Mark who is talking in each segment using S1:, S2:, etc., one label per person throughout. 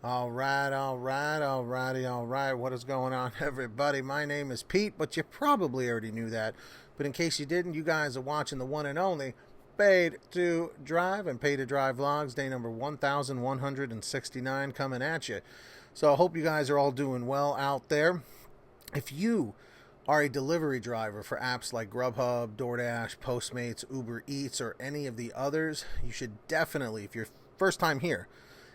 S1: All right, all right, all righty, all right. What is going on, everybody? My name is Pete, but you probably already knew that. But in case you didn't, you guys are watching the one and only Paid to Drive and Pay to Drive vlogs, day number 1169 coming at you. So I hope you guys are all doing well out there. If you are a delivery driver for apps like GrubHub, Doordash, Postmates, Uber Eats, or any of the others, you should definitely, if you're first time here,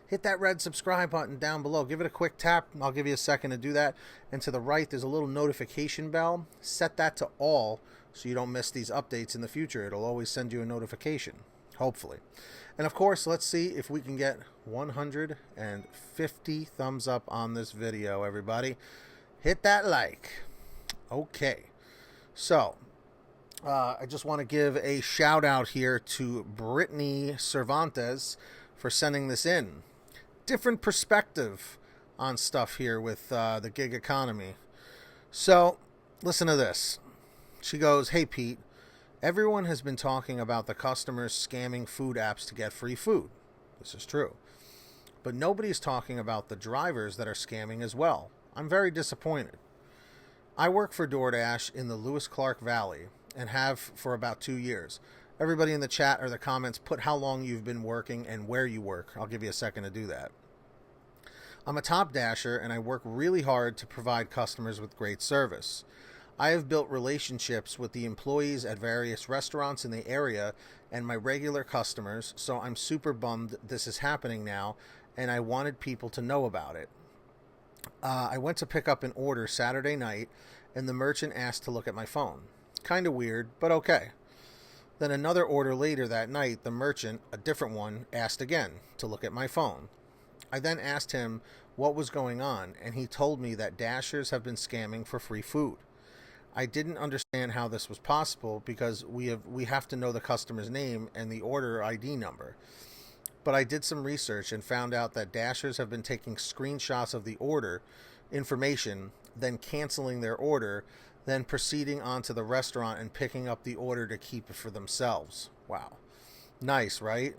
S1: hit that red subscribe button down below. Give it a quick tap. I'll give you a second to do that. And to the right, there's a little notification bell. Set that to all so you don't miss these updates in the future. It'll always send you a notification, hopefully. And of course, let's see if we can get 150 thumbs up on this video, everybody. Hit that like. Okay. So, I just want to give a shout out here to Brittany Cervantes for sending this in. Different perspective on stuff here with the gig economy. So, listen to this. She goes, "Hey Pete, everyone has been talking about the customers scamming food apps to get free food. This is true. But nobody's talking about the drivers that are scamming as well. I'm very disappointed. I work for Doordash in the Lewis Clark Valley and have for about 2 years. Everybody in the chat or the comments, put how long you've been working and where you work. I'll give you a second to do that. I'm a top dasher and I work really hard to provide customers with great service. I have built relationships with the employees at various restaurants in the area and my regular customers, so I'm super bummed this is happening now and I wanted people to know about it. I went to pick up an order Saturday night and the merchant asked to look at my phone. Kind of weird, but okay. Then another order later that night, the merchant, a different one, asked again to look at my phone. I then asked him what was going on, and he told me that dashers have been scamming for free food. I didn't understand how this was possible because we have to know the customer's name and the order ID number. But I did some research and found out that dashers have been taking screenshots of the order information, then canceling their order, then proceeding on to the restaurant and picking up the order to keep it for themselves. Wow. Nice, right?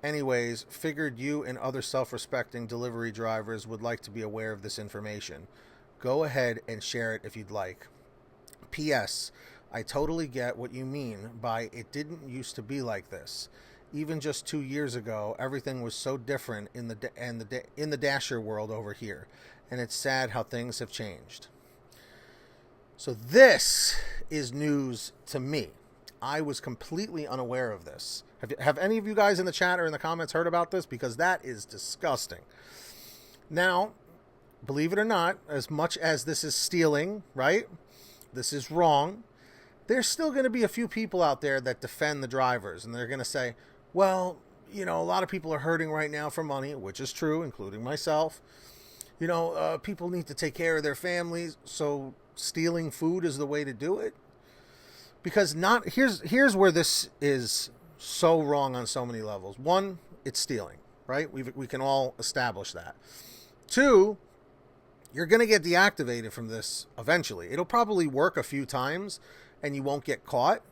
S1: Anyways, figured you and other self-respecting delivery drivers would like to be aware of this information. Go ahead and share it if you'd like. P.S. I totally get what you mean by it didn't used to be like this. Even just 2 years ago, everything was so different in the dasher world over here, and it's sad how things have changed." So this is news to me. I was completely unaware of this. Have any of you guys in the chat or in the comments heard about this? Because that is disgusting. Now, believe it or not, as much as this is stealing, right? This is wrong. There's still going to be a few people out there that defend the drivers. And they're going to say, well, you know, a lot of people are hurting right now for money, which is true, including myself. You know, people need to take care of their families, so stealing food is the way to do it. Because here's where this is so wrong on so many levels. One, it's stealing, right? We can all establish that. Two, you're going to get deactivated from this eventually. It'll probably work a few times and you won't get caught.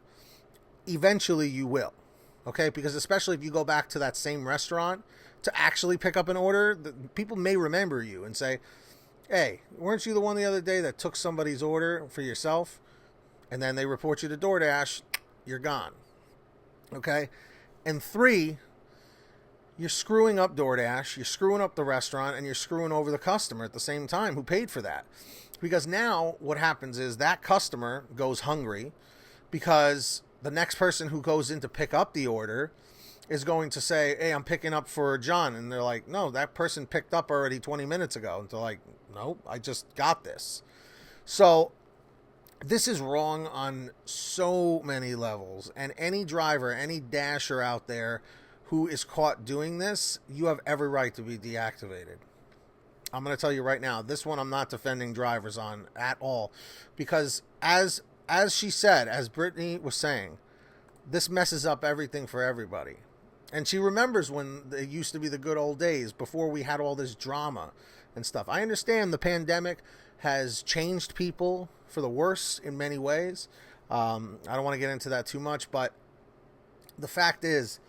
S1: Eventually you will. Okay? Because especially if you go back to that same restaurant to actually pick up an order, people may remember you and say, "Hey, weren't you the one the other day that took somebody's order for yourself?" And then they report you to DoorDash, you're gone. Okay? And three, you're screwing up DoorDash, you're screwing up the restaurant, and you're screwing over the customer at the same time who paid for that. Because now what happens is that customer goes hungry because the next person who goes in to pick up the order is going to say, "Hey, I'm picking up for John." And they're like, "No, that person picked up already 20 minutes ago." And they're like, "No, I just got this." So this is wrong on so many levels. And any driver, any dasher out there who is caught doing this, you have every right to be deactivated. I'm going to tell you right now, this one I'm not defending drivers on at all. Because as she said, as Brittany was saying, this messes up everything for everybody. And she remembers when it used to be the good old days before we had all this drama and stuff. I understand the pandemic has changed people for the worse in many ways. I don't want to get into that too much, but the fact is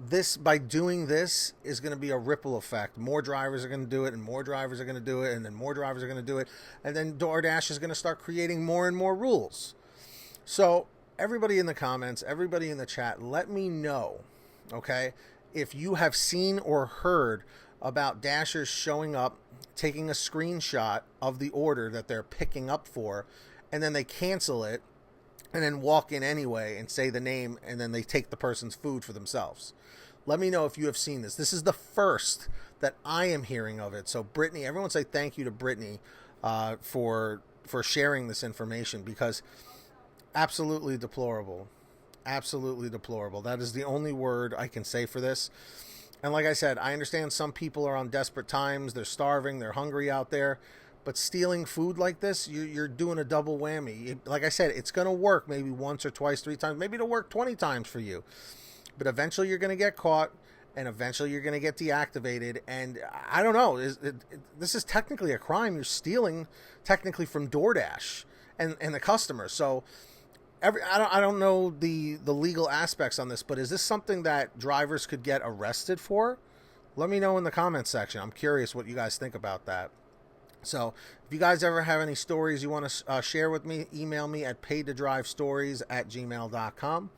S1: this, by doing this, is going to be a ripple effect. More drivers are going to do it, and more drivers are going to do it, and then more drivers are going to do it, and then DoorDash is going to start creating more and more rules. So everybody in the comments, everybody in the chat, let me know, okay, if you have seen or heard about Dashers showing up, taking a screenshot of the order that they're picking up for, and then they cancel it, and then walk in anyway and say the name, and then they take the person's food for themselves. Let me know if you have seen this. This is the first that I am hearing of it. So Brittany, everyone say thank you to Brittany for sharing this information, because absolutely deplorable. Absolutely deplorable. That is the only word I can say for this. And like I said, I understand some people are on desperate times. They're starving. They're hungry out there. But stealing food like this, you're doing a double whammy. Like I said, it's going to work maybe once or twice, 3 times. Maybe it'll work 20 times for you. But eventually you're going to get caught, and eventually you're going to get deactivated. And I don't know. This is technically a crime. You're stealing technically from DoorDash and the customer. So I don't know the legal aspects on this, but is this something that drivers could get arrested for? Let me know in the comments section. I'm curious what you guys think about that. So if you guys ever have any stories you want to share with me, email me at PaidToDriveStories@gmail.com.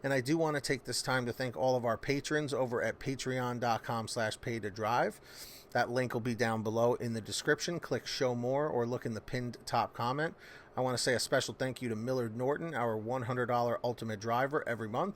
S1: And I do want to take this time to thank all of our patrons over at patreon.com/PaidToDrive. That link will be down below in the description. Click show more or look in the pinned top comment. I want to say a special thank you to Millard Norton, our $100 ultimate driver every month.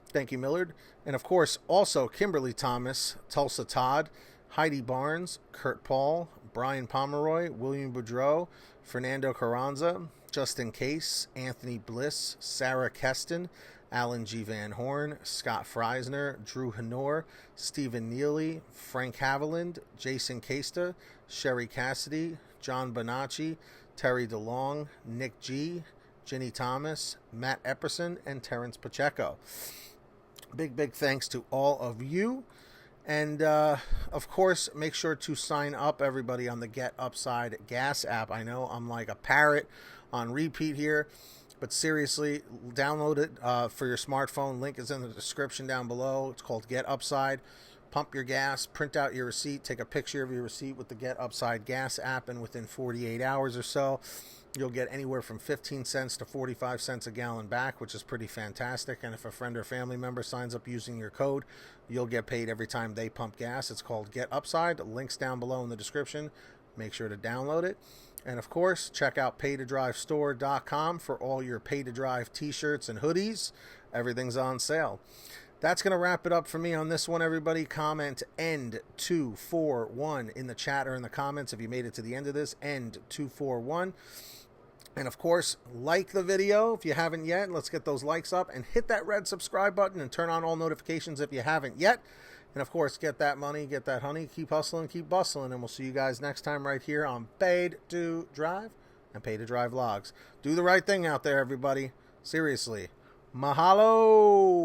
S1: Thank you, Millard. And of course, also Kimberly Thomas, Tulsa Todd, Heidi Barnes, Kurt Paul, Brian Pomeroy, William Boudreau, Fernando Carranza, Justin Case, Anthony Bliss, Sarah Keston, Alan G. Van Horn, Scott Freisner, Drew Hanor, Stephen Neely, Frank Haviland, Jason Casta, Sherry Cassidy, John Bonacci, Terry DeLong, Nick G., Ginny Thomas, Matt Epperson, and Terrence Pacheco. Big thanks to all of you. And, of course, make sure to sign up, everybody, on the Get Upside Gas app. I know I'm like a parrot on repeat here, but seriously, download it for your smartphone. Link is in the description down below. It's called Get Upside. Pump your gas, print out your receipt, take a picture of your receipt with the Get Upside Gas app, and within 48 hours or so, you'll get anywhere from 15 cents to 45 cents a gallon back, which is pretty fantastic. And if a friend or family member signs up using your code, you'll get paid every time they pump gas. It's called Get Upside. Links down below in the description. Make sure to download it. And of course, check out PaidToDriveStore.com for all your Pay to Drive t-shirts and hoodies. Everything's on sale. That's going to wrap it up for me on this one, everybody. Comment end 241 in the chat or in the comments if you made it to the end of this. End 241. And of course, like the video if you haven't yet. Let's get those likes up, and hit that red subscribe button and turn on all notifications if you haven't yet. And of course, get that money, get that honey, keep hustling, keep bustling, and we'll see you guys next time right here on Paid to Drive and Pay to Drive Vlogs. Do the right thing out there, everybody. Seriously. Mahalo!